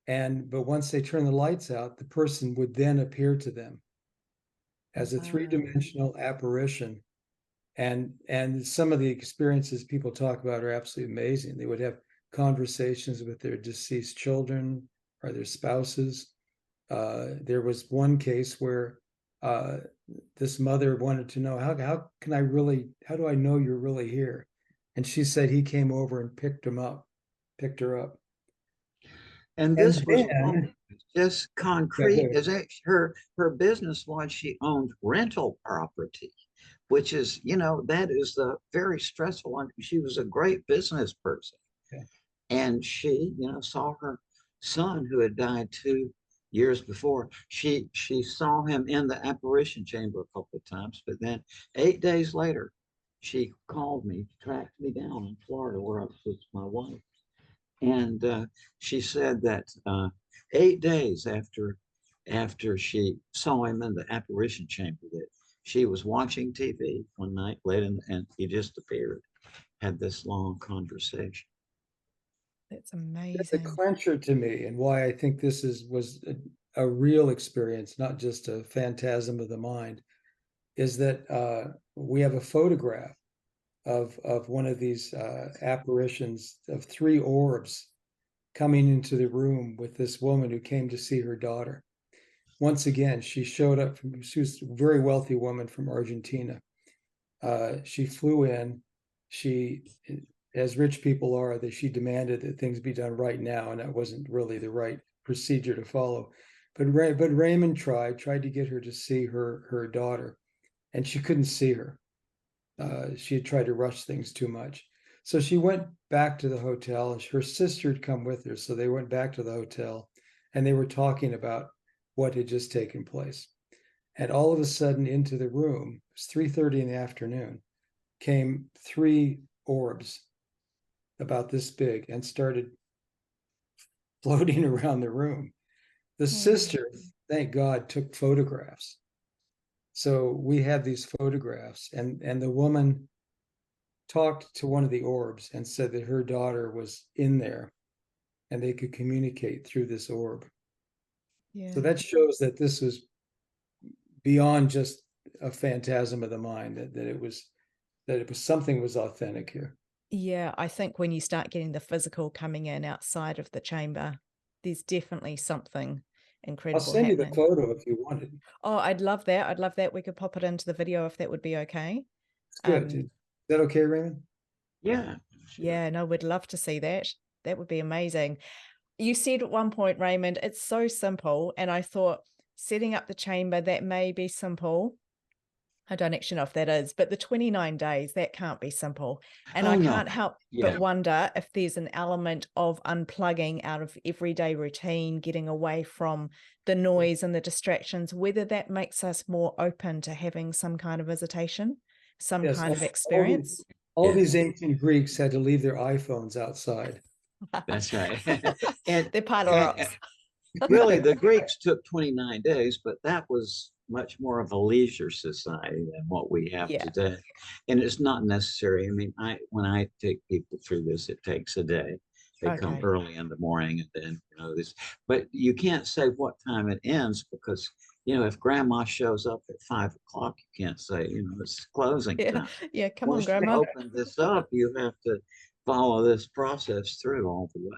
but once they turn the lights out, the person would then appear to them as a three-dimensional apparition. And some of the experiences people talk about are absolutely amazing. They would have conversations with their deceased children or their spouses. There was one case where this mother wanted to know, how do I know you're really here? And she said he came over and picked her up. And this was then, just yeah, concrete. Is actually her business was she owned rental property, which is, that is the very stressful one. She was a great business person. yeah. And she, saw her son who had died 2 years before. She saw him in the apparition chamber a couple of times, but then 8 days later, she called me, tracked me down in Florida where I was with my wife. And she said that 8 days after she saw him in the apparition chamber, that she was watching TV one night late and he just appeared, had this long conversation. That's That's a amazing. clincher to me, and why I think this was a real experience, not just a phantasm of the mind, is that we have a photograph of one of these apparitions of three orbs coming into the room with this woman who came to see her daughter. Once again, she showed up she was a very wealthy woman from Argentina. She flew in. She, as rich people are, that she demanded that things be done right now, and that wasn't really the right procedure to follow. But Raymond tried to get her to see her daughter, and she couldn't see her. She had tried to rush things too much. So she went back to the hotel, and her sister had come with her. So they went back to the hotel, and they were talking about what had just taken place. And all of a sudden, into the room, it was 3:30 in the afternoon, came three orbs about this big and started floating around the room. The sister, thank God, took photographs. So we have these photographs, and the woman talked to one of the orbs and said that her daughter was in there and they could communicate through this orb. Yeah. So that shows that this was beyond just a phantasm of the mind, that it was something was authentic here. Yeah, I think when you start getting the physical coming in outside of the chamber, there's definitely something incredible I'll send happening. you the photo if you wanted. Oh, I'd love that. I'd love that. We could pop it into the video if that would be okay. It's good. Is that okay, Raymond? Yeah. Sure. Yeah, no, we'd love to see that. That would be amazing. You said at one point, Raymond, it's so simple. And I thought setting up the chamber, that may be simple. I don't actually know if that is, but the 29 days, that can't be simple. And I can't help but wonder if there's an element of unplugging out of everyday routine, getting away from the noise and the distractions, whether that makes us more open to having some kind of visitation, some kind of experience. All these ancient Greeks had to leave their iPhones outside. That's right. And they're polar ops. Really, the Greeks took 29 days, but that was much more of a leisure society than what we have today. And it's not necessary. I mean, when I take people through this, it takes a day. They come early in the morning and then, this, but you can't say what time it ends because, if grandma shows up at 5 o'clock, you can't say, it's closing time. Yeah, come Once on, grandma. you open this up, you have to follow this process through all the way.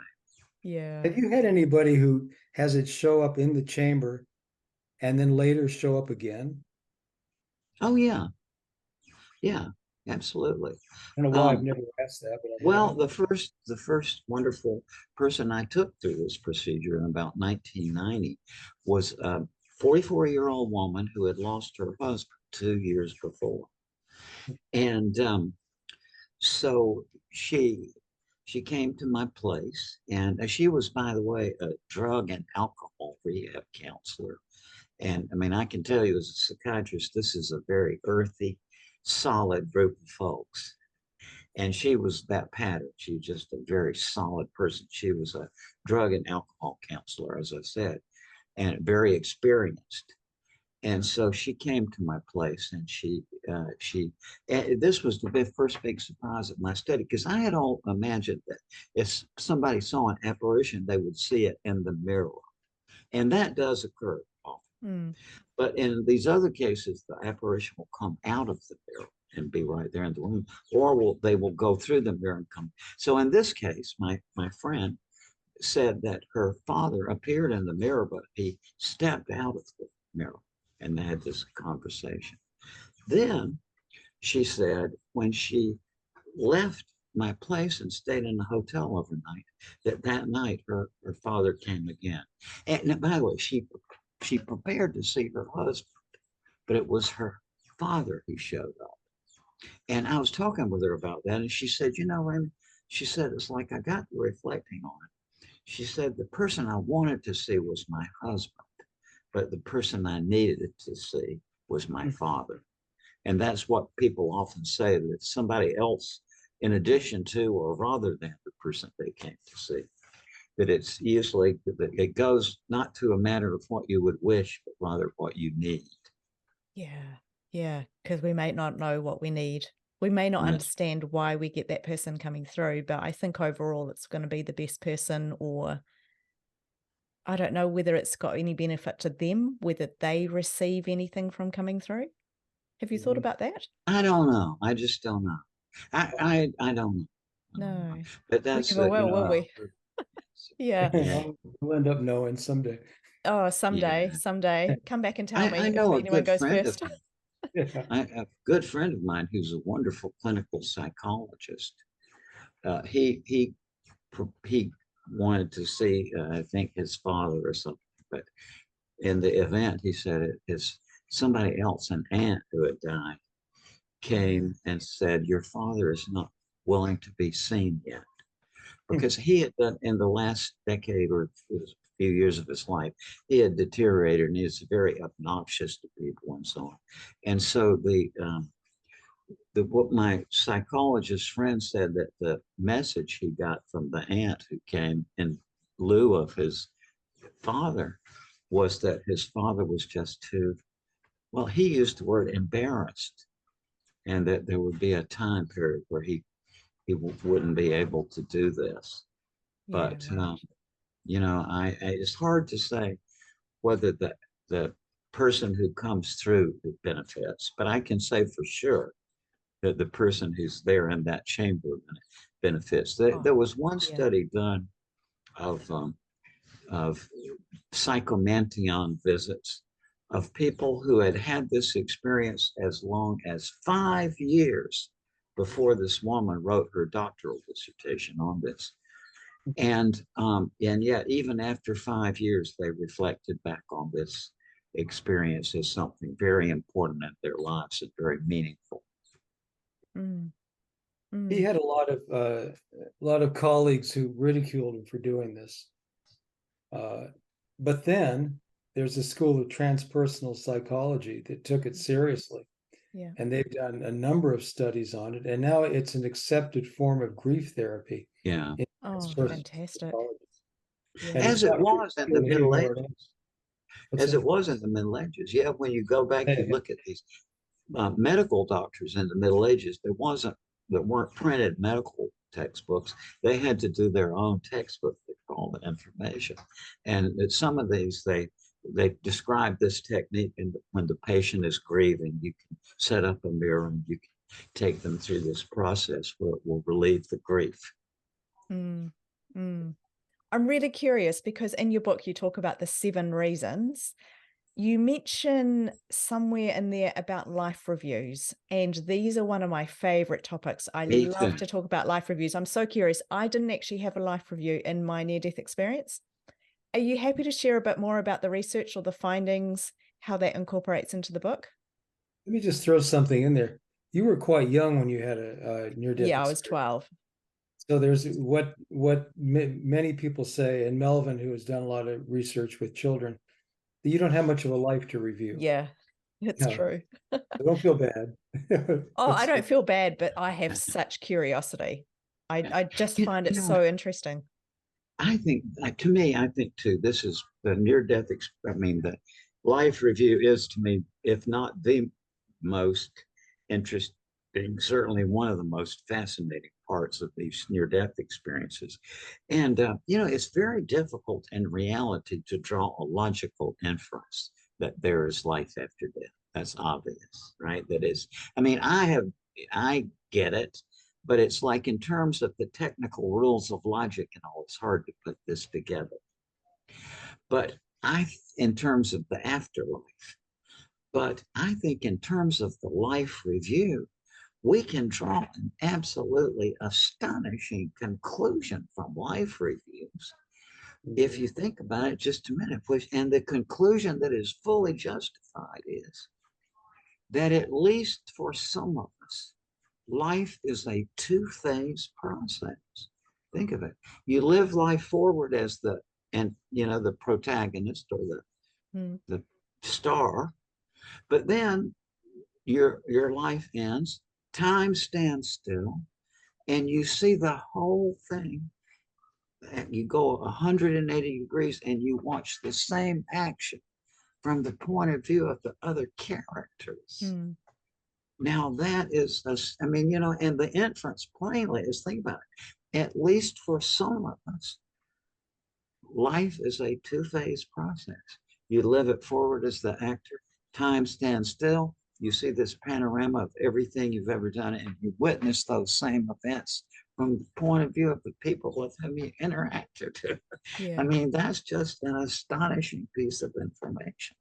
Yeah. Have you had anybody who has it show up in the chamber and then later show up again? Oh, yeah. Yeah, absolutely. I don't know why I've never asked that. But well, the first wonderful person I took through this procedure in about 1990 was a 44-year-old woman who had lost her husband 2 years before. And so she came to my place, and she was, by the way, a drug and alcohol rehab counselor. And I mean, I can tell you as a psychiatrist, this is a very earthy, solid group of folks. And she was that pattern. She was just a very solid person. She was a drug and alcohol counselor, as I said, and very experienced. And so she came to my place, and this was the first big surprise of my study, because I had all imagined that if somebody saw an apparition, they would see it in the mirror. And that does occur often. But in these other cases, the apparition will come out of the mirror and be right there in the room, or they will go through the mirror and come. So in this case, my friend said that her father appeared in the mirror, but he stepped out of the mirror, and they had this conversation. Then she said when she left my place and stayed in the hotel overnight, that night her father came again. And by the way, she prepared to see her husband, but it was her father who showed up. And I was talking with her about that, and she said, Raymond, she said, it's like I got to reflecting on it. She said, the person I wanted to see was my husband, but the person I needed to see was my father. And that's what people often say, that somebody else in addition to or rather than the person they came to see. That it's usually, it goes not to a matter of what you would wish, but rather what you need. Yeah, because we may not know what we need. We may not understand why we get that person coming through, but I think overall it's going to be the best person, or I don't know whether it's got any benefit to them, whether they receive anything from coming through. Have you thought about that? I don't know. I just don't know. I don't know. No. But that's we never will we? Yeah. We'll end up knowing someday. Oh, someday. Come back and tell me I know if anyone goes first. A good friend of mine who's a wonderful clinical psychologist. He wanted to see, I think, his father or something, but in the event, he said it's somebody else, an aunt who had died, came and said, your father is not willing to be seen yet. Because he had done, in the last decade or a few years of his life, he had deteriorated, and he was very obnoxious to people and so on. And so what my psychologist friend said, that the message he got from the aunt who came in lieu of his father was that his father was just too, well, he used the word embarrassed, and that there would be a time period where he wouldn't be able to do this. But it's hard to say whether the person who comes through benefits, but I can say for sure that the person who's there in that chamber benefits. There was one study done of Psychomantium visits of people who had this experience as long as 5 years before this woman wrote her doctoral dissertation on this. And yet, even after 5 years, they reflected back on this experience as something very important in their lives and very meaningful. He had a lot of colleagues who ridiculed him for doing this. But then there's a school of transpersonal psychology that took it seriously. Yeah. And they've done a number of studies on it. And now it's an accepted form of grief therapy. Yeah. Oh, fantastic. As it was in the Middle Ages. As it was in the Middle Ages. Yeah, when you go back and look at these medical doctors in the Middle Ages, there weren't printed medical textbooks. They had to do their own textbook with all the information. And some of these, they describe this technique, and when the patient is grieving, you can set up a mirror and you can take them through this process where it will relieve the grief. I'm really curious, because in your book you talk about the 7 reasons. You mention somewhere in there about life reviews, and these are one of my favorite topics. I love to talk about life reviews. I'm so curious. I didn't actually have a life review in my near-death experience. Are you happy to share a bit more about the research or the findings, how that incorporates into the book? Let me just throw something in there. You were quite young when you had a near-death experience. I was 12. So there's what many people say, and Melvin, who has done a lot of research with children, that you don't have much of a life to review. Yeah, it's true. I don't feel bad. I don't feel bad, but I have such curiosity. I just find it so interesting. I think, to me, I think too, this is the near-death, the life review is to me, if not the most interesting, certainly one of the most fascinating parts of these near-death experiences. And, it's very difficult in reality to draw a logical inference that there is life after death. That's obvious, right? That is, I mean, I get it, but it's like in terms of the technical rules of logic and all, it's hard to put this together. But in terms of the afterlife, but I think in terms of the life review, we can draw an absolutely astonishing conclusion from life reviews. If you think about it just a minute, please. And the conclusion that is fully justified is that at least for some of us, life is a two-phase process. Think of it. You live life forward as the protagonist or the star, but then your life ends, time stands still, and you see the whole thing. You go 180 degrees and you watch the same action from the point of view of the other characters. Now that is, and the inference plainly is, think about it, at least for some of us, life is a two-phase process. You live it forward as the actor, time stands still, you see this panorama of everything you've ever done, and you witness those same events from the point of view of the people with whom you interacted. Yeah. I mean, that's just an astonishing piece of information.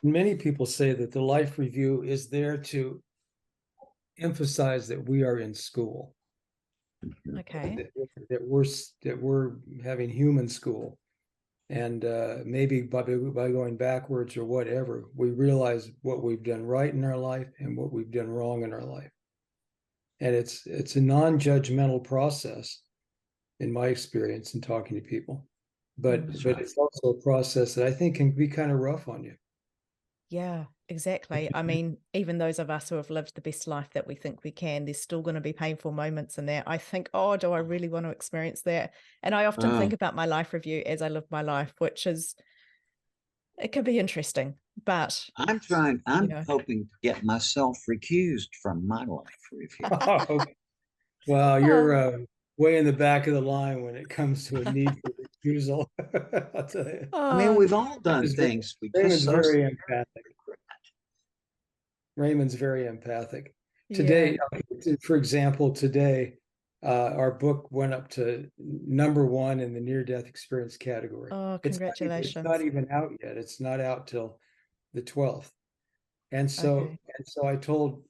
Many people say that the life review is there to emphasize that we are in school. Okay. That we're having human school. And maybe by going backwards or whatever, we realize what we've done right in our life and what we've done wrong in our life. And it's a non-judgmental process, in my experience in talking to people. But it's also a process that I think can be kind of rough on you. Yeah, exactly. I mean, even those of us who have lived the best life that we think we can, there's still going to be painful moments in there. I think, oh, do I really want to experience that? And I often think about my life review as I live my life, which is, it can be interesting, but I'm hoping to get myself recused from my life review. Well, you're way in the back of the line when it comes to a need for recusal. I'll tell you. I mean, we've all done things. Raymond's very empathic. Raymond's very empathic. Today, for example, our book went up to #1 in the near-death experience category. Oh, congratulations. It's not even out yet. It's not out till the 12th. And so I told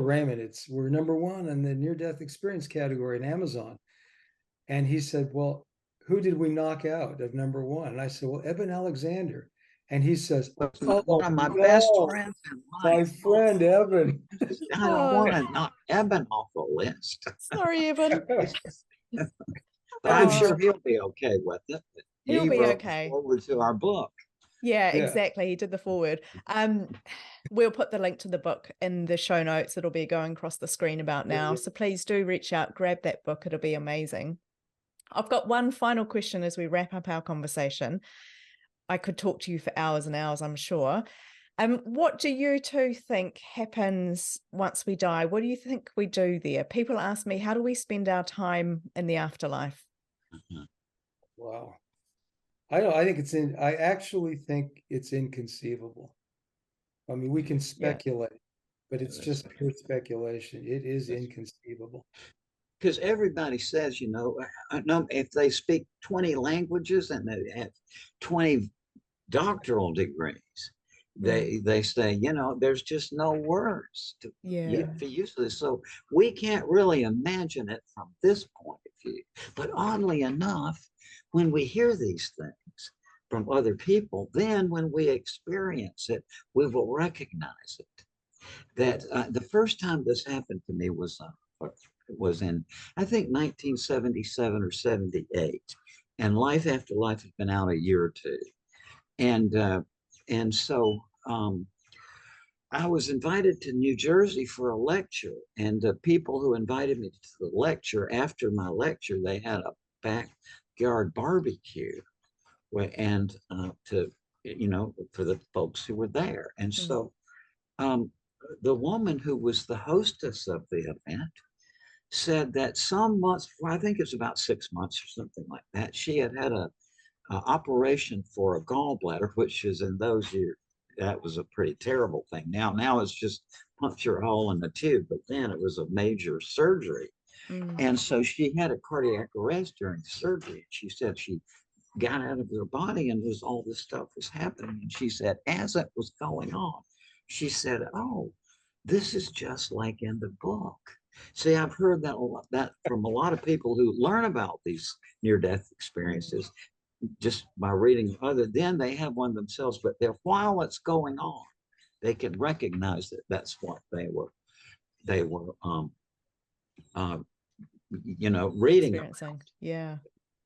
Raymond, we're #1 in the near-death experience category in Amazon. And he said, well, who did we knock out of #1? And I said, well, Eben Alexander. And he says, one of my best friends in life. My friend Eben. I don't want to knock Eben off the list. Sorry, Eben. But I'm sure he'll be okay with it. He'll be okay. Forward to our book. Yeah, exactly. He did the forward. We'll put the link to the book in the show notes. It'll be going across the screen about now. So please do reach out, grab that book. It'll be amazing. I've got one final question as we wrap up our conversation. I could talk to you for hours and hours, I'm sure. What do you two think happens once we die? What do you think we do there? People ask me, how do we spend our time in the afterlife? Wow. I actually think it's inconceivable. I mean, we can speculate, but it's just pure speculation. It is inconceivable. Because everybody says, if they speak 20 languages and they have 20 doctoral degrees, they say, there's just no words to use this. So we can't really imagine it from this point of view. But oddly enough, when we hear these things from other people, then when we experience it, we will recognize it. That the first time this happened to me was in, I think, 1977 or 78, and Life After Life had been out a year or two, and so I was invited to New Jersey for a lecture, and the people who invited me to the lecture, after my lecture, they had a backyard barbecue, and to for the folks who were there. And Mm. so the woman who was the hostess of the event said that some months, I think it's about 6 months or something like that, she had had a operation for a gallbladder, which is in those years, that was a pretty terrible thing. Now it's just puncture a hole in the tube, but then it was a major surgery. Mm. And so she had a cardiac arrest during the surgery. She said she got out of her body and all this stuff was happening. And she said, as it was going on, she said, oh, this is just like in the book. See, I've heard that from a lot of people who learn about these near-death experiences just by reading other. Then they have one themselves, but while it's going on, they can recognize that that's what they were reading Experiencing. about.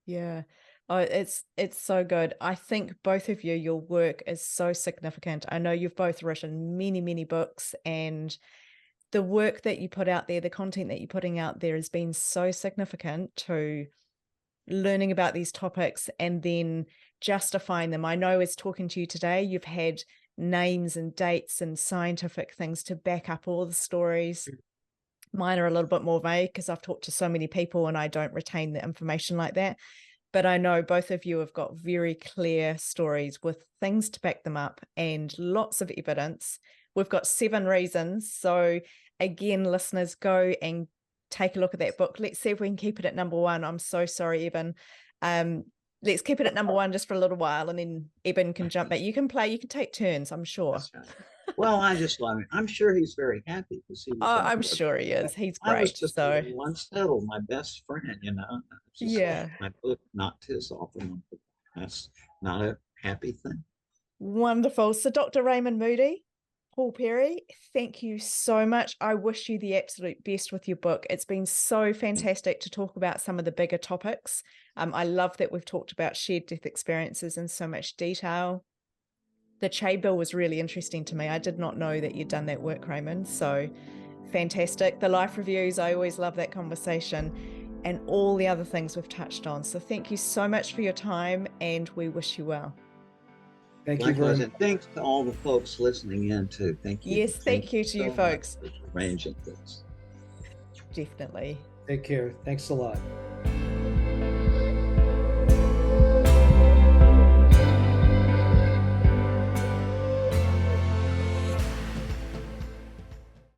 Yeah. Oh, it's so good. I think both of you, your work is so significant. I know you've both written many, many books, and the work that you put out there, the content that you're putting out there has been so significant to learning about these topics and then justifying them. I know as talking to you today, you've had names and dates and scientific things to back up all the stories. Mine are a little bit more vague because I've talked to so many people and I don't retain the information like that. But I know both of you have got very clear stories with things to back them up and lots of evidence. We've got 7 reasons. So again, listeners, go and take a look at that book. Let's see if we can keep it at number 1. I'm so sorry, Eben. Let's keep it at number 1 just for a little while, and then Eben can jump back. You can take turns, I'm sure. That's right. Well, I just love him. I'm sure he's very happy because he was. Oh, I'm sure he is. He's great. I was just a little unsettled. My best friend, Yeah. My book, not his often. That's not a happy thing. Wonderful. So, Dr. Raymond Moody, Paul Perry, thank you so much. I wish you the absolute best with your book. It's been so fantastic to talk about some of the bigger topics. I love that we've talked about shared death experiences in so much detail. The Che bill was really interesting to me. I did not know that you'd done that work, Raymond. So fantastic. The life reviews, I always love that conversation, and all the other things we've touched on. So thank you so much for your time, and we wish you well. Thank you very much. And thanks to all the folks listening in too. Thank you. Yes, thank you to you folks. For arranging this. Definitely. Take care. Thanks a lot.